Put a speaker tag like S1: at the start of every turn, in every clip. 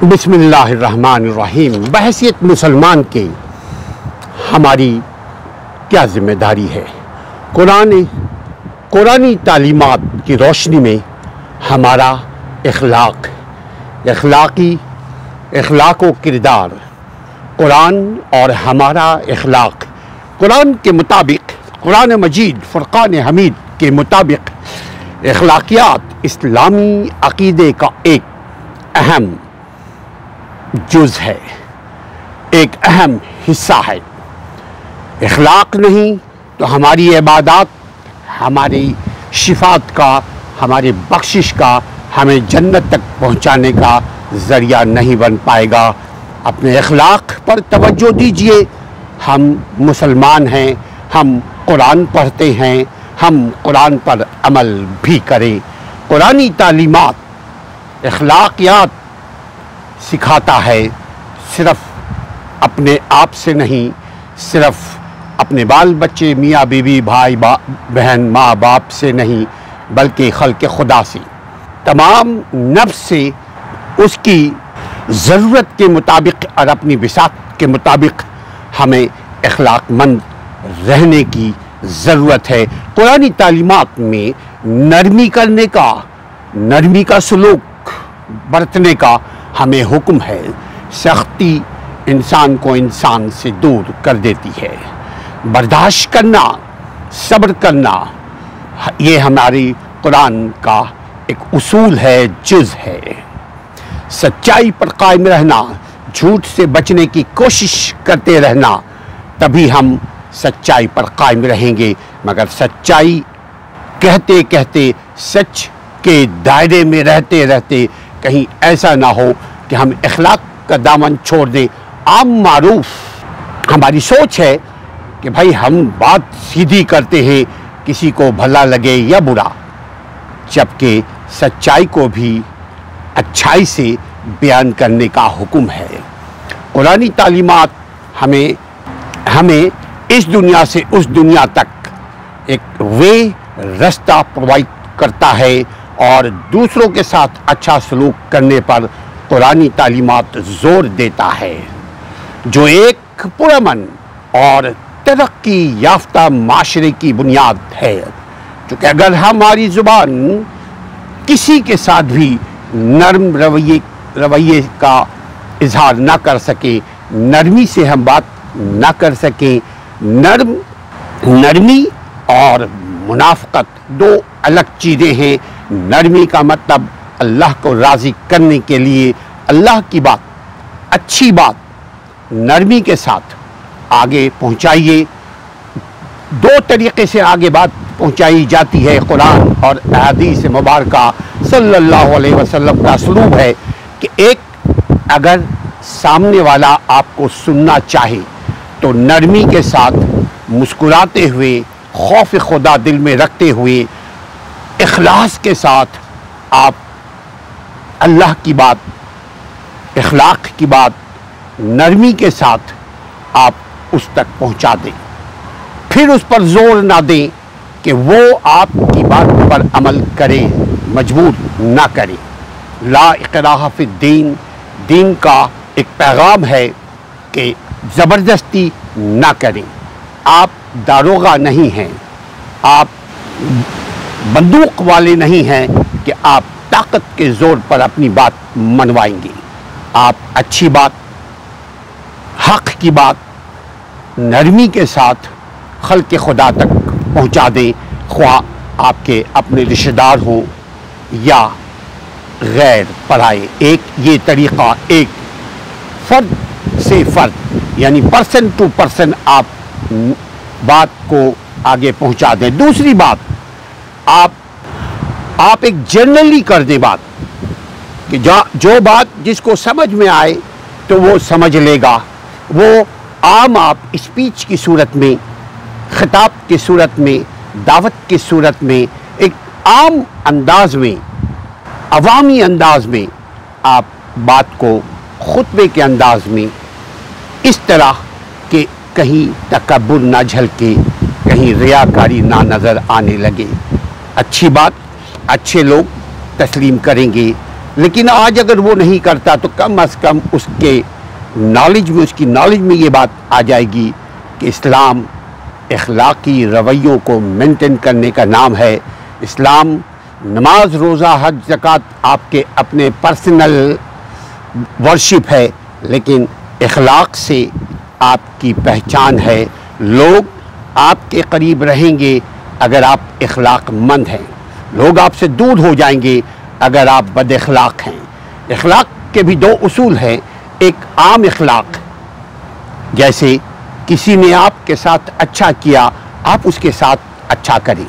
S1: बिस्मिल्लाहिर्रहमानिर्रहीम। बहैसियत मुसलमान के हमारी क्या ज़िम्मेदारी है? कुरानी तालीमात की रोशनी में हमारा इखलाक व किरदार, कुरान और हमारा इखलाक, कुरान के मुताबिक, कुरान मजीद फुरक़ान हमीद के मुताबिक इखलाकियात इस्लामी अक़ीदे का एक अहम जुज़ है, एक अहम हिस्सा है। इखलाक नहीं तो हमारी इबादत, हमारी शिफात का, हमारी बख्शिश का, हमें जन्नत तक पहुंचाने का ज़रिया नहीं बन पाएगा। अपने इखलाक पर तवज्जो दीजिए। हम मुसलमान हैं, हम कुरान पढ़ते हैं, हम कुरान पर अमल भी करें। कुरानी तालीमात इखलाकियात सिखाता है, सिर्फ़ अपने आप से नहीं, सिर्फ़ अपने बाल बच्चे, मियाँ बीवी, भाई बहन, माँ बाप से नहीं, बल्कि खल्क़ खुदा से, तमाम नफ्स से उसकी ज़रूरत के मुताबिक और अपनी बिसात के मुताबिक हमें इखलाकमंद रहने की ज़रूरत है। कुरानी तालीमात में नरमी करने का, नरमी का सलूक बरतने का हमें हुक्म है। सख्ती इंसान को इंसान से दूर कर देती है। बर्दाश्त करना, सब्र करना, ये हमारी कुरान का एक उसूल है, जुज़ है। सच्चाई पर कायम रहना, झूठ से बचने की कोशिश करते रहना, तभी हम सच्चाई पर कायम रहेंगे। मगर सच्चाई कहते कहते, सच के दायरे में रहते रहते कहीं ऐसा ना हो कि हम इखलाक का दामन छोड़ दें। आम मारूफ हमारी सोच है कि भाई हम बात सीधी करते हैं, किसी को भला लगे या बुरा, जबकि सच्चाई को भी अच्छाई से बयान करने का हुक्म है। कुरानी तालीमात हमें इस दुनिया से उस दुनिया तक एक रास्ता प्रोवाइड करता है और दूसरों के साथ अच्छा सलूक करने पर कुरानी तालीमात जोर देता है, जो एक पुरअमन और तरक्की याफ्ता माशरे की बुनियाद है। क्योंकि अगर हमारी ज़ुबान किसी के साथ भी नरम रवैये का इजहार ना कर सके, नरमी से हम बात ना कर सकें, नरमी और मुनाफ़क़त दो अलग चीज़ें हैं। नरमी का मतलब अल्लाह को राज़ी करने के लिए अल्लाह की बात, अच्छी बात नरमी के साथ आगे पहुंचाइए। दो तरीक़े से आगे बात पहुंचाई जाती है। कुरान और हदीस मुबारका सल्लल्लाहु अलैहि वसल्लम का उसलूब है कि एक, अगर सामने वाला आपको सुनना चाहे तो नरमी के साथ मुस्कुराते हुए, खौफ खुदा दिल में रखते हुए, इखलास के साथ आप अल्लाह की बात, इखलाक की बात नरमी के साथ आप उस तक पहुंचा दें। फिर उस पर जोर ना दें कि वो आपकी बात पर अमल करे, मजबूर ना करे। ला इकराह फिद्दीन, दीन का एक पैगाम है कि ज़बरदस्ती ना करें। आप दारोगा नहीं हैं, आप बंदूक वाले नहीं हैं कि आप ताकत के ज़ोर पर अपनी बात मनवाएंगे। आप अच्छी बात, हक़ की बात नरमी के साथ खल्क़ खुदा तक पहुंचा दें, ख्वाह आपके अपने रिश्तेदार हों या गैर पराए। एक ये तरीक़ा, एक फ़र्द से फ़र्द यानी पर्सन टू पर्सन आप बात को आगे पहुंचा दें। दूसरी बात, आप एक जनरली कर दें बात कि जो बात जिसको समझ में आए तो वो समझ लेगा। वो आम आप स्पीच की सूरत में, खिताब की सूरत में, दावत की सूरत में, एक आम अंदाज में, अवामी अंदाज में आप बात को खुतबे के अंदाज में इस तरह के कहीं तकब्बुर ना झलके, कहीं रियाकारी ना नज़र आने लगे। अच्छी बात अच्छे लोग तस्लीम करेंगे, لیکن آج اگر وہ نہیں کرتا تو کم از کم اس کے نالج میں یہ بات آ جائے گی کہ اسلام اخلاقی رویوں کو مینٹین کرنے کا نام ہے۔ اسلام نماز، روزہ، حج، زکوٰۃ آپ کے اپنے پرسنل ورشپ ہے، لیکن اخلاق سے آپ کی پہچان ہے۔ لوگ آپ کے قریب رہیں گے اگر آپ اخلاق مند ہیں، لوگ آپ سے دور ہو جائیں گے اگر آپ بد اخلاق ہیں۔ اخلاق کے بھی دو اصول ہیں، ایک عام اخلاق، جیسے کسی نے آپ کے ساتھ اچھا کیا آپ اس کے ساتھ اچھا کریں،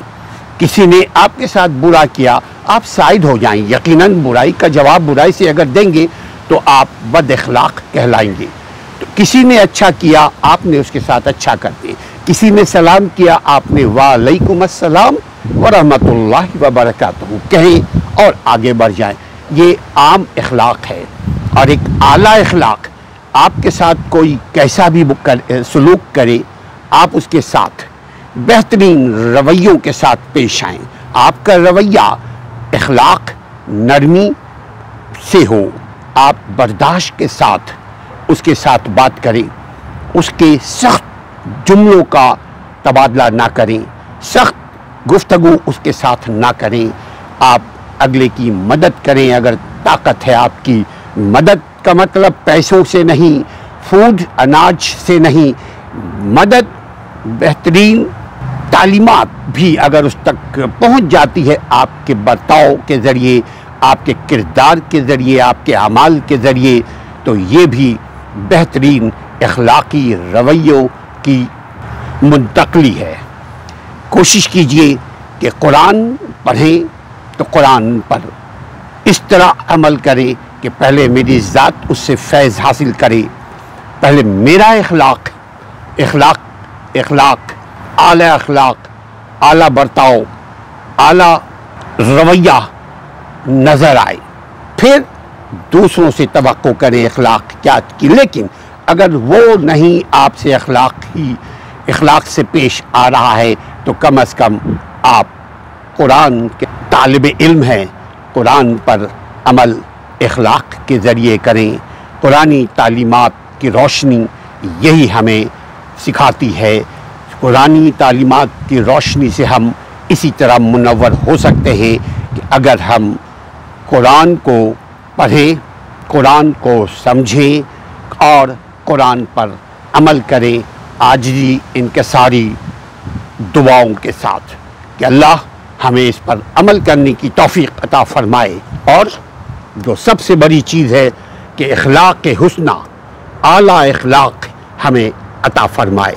S1: کسی نے آپ کے ساتھ برا کیا آپ سائڈ ہو جائیں۔ یقیناً برائی کا جواب برائی سے اگر دیں گے تو آپ بد اخلاق کہلائیں گے۔ تو کسی نے اچھا کیا آپ نے اس کے ساتھ اچھا کر دیں، کسی نے سلام کیا آپ نے وعلیکم السلام ورحمۃ اللہ وبرکاتہ کہیں اور آگے بڑھ جائیں۔ یہ عام اخلاق ہے۔ اور ایک اعلیٰ اخلاق، آپ کے ساتھ کوئی کیسا بھی سلوک کرے آپ اس کے ساتھ بہترین رویوں کے ساتھ پیش آئیں۔ آپ کا رویہ اخلاق نرمی سے ہو، آپ برداشت کے ساتھ اس کے ساتھ بات کریں، اس کے سخت جملوں کا تبادلہ نہ کریں، سخت گفتگو اس کے ساتھ نہ کریں۔ آپ اگلے کی مدد کریں اگر طاقت ہے آپ کی۔ مدد کا مطلب پیسوں سے نہیں، فوڈ اناج سے نہیں، مدد بہترین تعلیمات بھی اگر اس تک پہنچ جاتی ہے آپ کے برتاؤ کے ذریعے، آپ کے کردار کے ذریعے، آپ کے اعمال کے ذریعے، تو یہ بھی بہترین اخلاقی رویوں کی منتقلی ہے۔ کوشش کیجئے کہ قرآن پڑھیں تو قرآن پر اس طرح عمل کریں کہ پہلے میری ذات اس سے فیض حاصل کرے، پہلے میرا اخلاق اعلیٰ اخلاق، اعلیٰ برتاؤ، اعلیٰ رویہ نظر آئے، پھر دوسروں سے توقع کریں اخلاق کیا کی۔ لیکن اگر وہ نہیں آپ سے اخلاق سے پیش آ رہا ہے تو کم از کم آپ قرآن کے طالب علم ہیں، قرآن پر عمل اخلاق کے ذریعے کریں۔ قرآنی تعلیمات کی روشنی یہی ہمیں سکھاتی ہے۔ قرآنی تعلیمات کی روشنی سے ہم اسی طرح منور ہو سکتے ہیں کہ اگر ہم قرآن کو پڑھیں، قرآن کو سمجھیں اور قرآن پر عمل کریں، عاجزی انکساری دعاؤں کے ساتھ کہ اللہ ہمیں اس پر عمل کرنے کی توفیق عطا فرمائے۔ اور جو سب سے بڑی چیز ہے کہ اخلاق حسنہ، اعلیٰ اخلاق ہمیں عطا فرمائے۔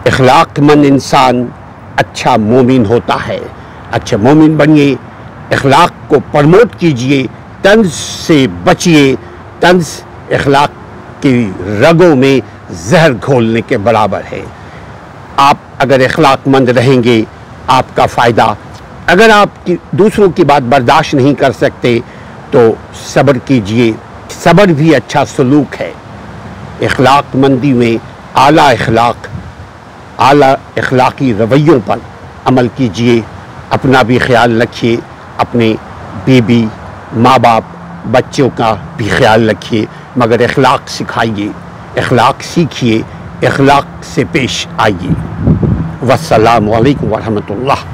S1: اخلاق مند انسان اچھا مومن ہوتا ہے۔ اچھا مومن بنیے، اخلاق کو پروموٹ کیجئے، طنز سے بچیے۔ طنز اخلاق کی رگوں میں زہر گھولنے کے برابر ہے۔ آپ اگر اخلاق مند رہیں گے آپ کا فائدہ۔ اگر آپ دوسروں کی بات برداشت نہیں کر سکتے تو صبر کیجئے، صبر بھی اچھا سلوک ہے۔ اخلاق مندی میں اعلیٰ اخلاقی رویوں پر عمل کیجئے۔ اپنا بھی خیال رکھیے، اپنے بیوی، ماں باپ، بچوں کا بھی خیال رکھیے، مگر اخلاق سکھائیے، اخلاق سیکھیے، اخلاق سے پیش آئیے۔ والسلام علیکم ورحمۃ اللہ۔